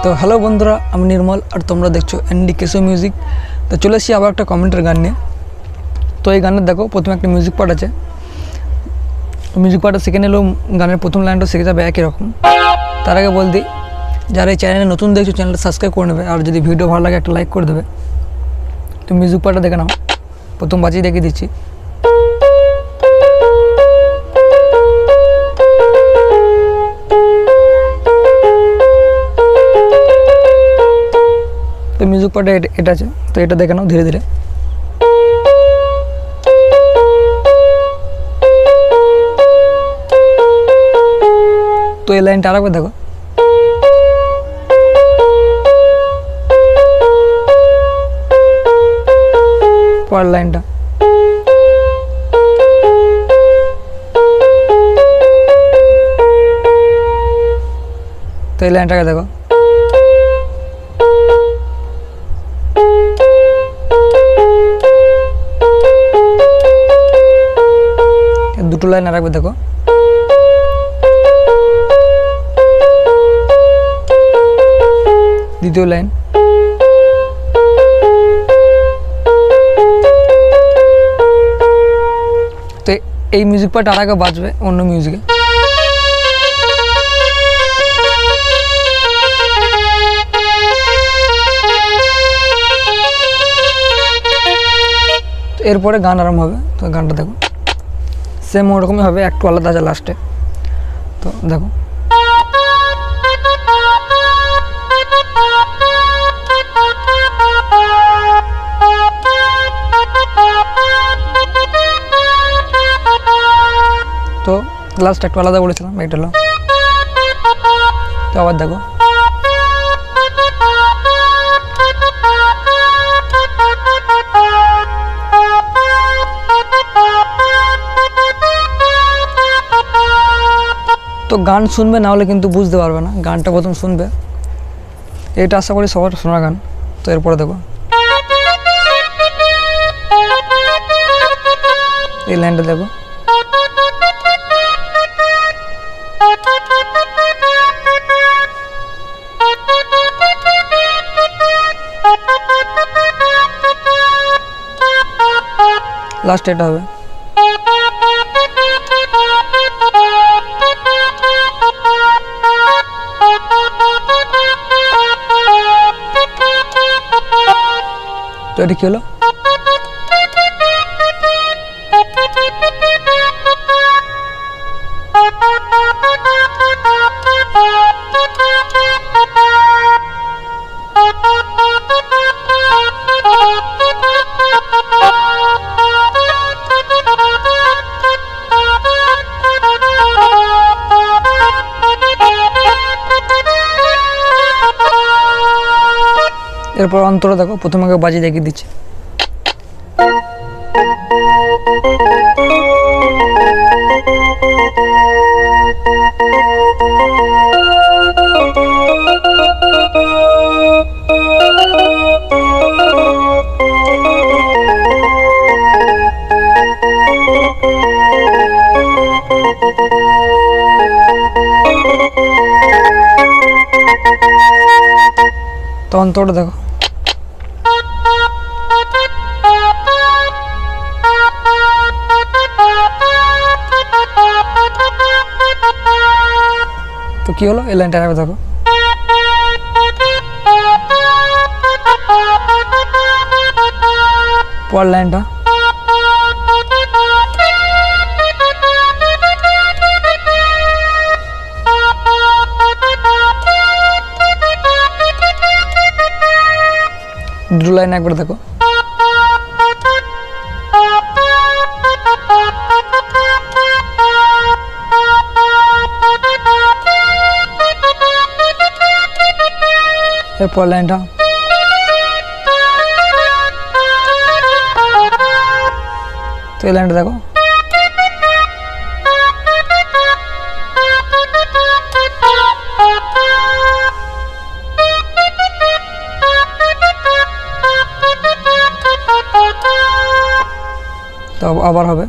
তো হ্যালো বন্ধুরা, আমি নির্মল আর তোমরা দেখছো এনডি কেসো মিউজিক। তো চলে এসেছি আবার একটা কমেন্টের গান নিয়ে। তো এই গানের দেখো প্রথমে একটা মিউজিক পার্ট আছে। মিউজিক পার্টটা শিখে নিলেও গানের প্রথম লাইনটা শিখে যাবে একই রকম। তার আগে বল দিই, যারা এই চ্যানেলে নতুন দেখছো চ্যানেলটা সাবস্ক্রাইব করে নেবে, আর যদি ভিডিও ভালো লাগে একটা লাইক করে দেবে। তো মিউজিক পার্টটা দেখে নাও, প্রথম বাজিয়ে দেখিয়ে দিচ্ছি। তো মিউজিক পার্টে এটা আছে, তো এটা দেখে নাও ধীরে ধীরে। তো এই লাইনটা আরেকবার দেখো। পরের লাইনটা। তো এই লাইনটাকে দেখো। দুটো লাইন আরেকবার দেখো। দ্বিতীয় লাইন। তো এই মিউজিক পার্ট আর আগে বাজবে অন্য মিউজিকে। এরপরে গান আরম্ভ হবে। তো গানটা দেখো সেম ওরকমই হবে, একটু আলাদা আছে লাস্টে। তো দেখো তো লাস্ট একটু আলাদা বলেছিলাম, এটা হলো। তো আবার দেখো। তো গান শুনবে, না হলে কিন্তু বুঝতে পারবে না। গানটা প্রথম শুনবে, এটা আশা করি সবার শোনা গান। তো এরপরে দেখো এই লাইনটা দেখো। লাস্ট এটা হবে। তো এটা কি হলো? এরপর অন্তরা দেখো, প্রথমে আগে বাজিয়ে দেখিয়ে দিচ্ছি। তো অন্তরটা দেখো। তো কি হলো? এই লাইনটা আরেকবার দেখো। পরের লাইনটা। দুটো লাইন একবার দেখো। এরপর লাইনটা। তো এই লাইনটা দেখো। তো আবার হবে।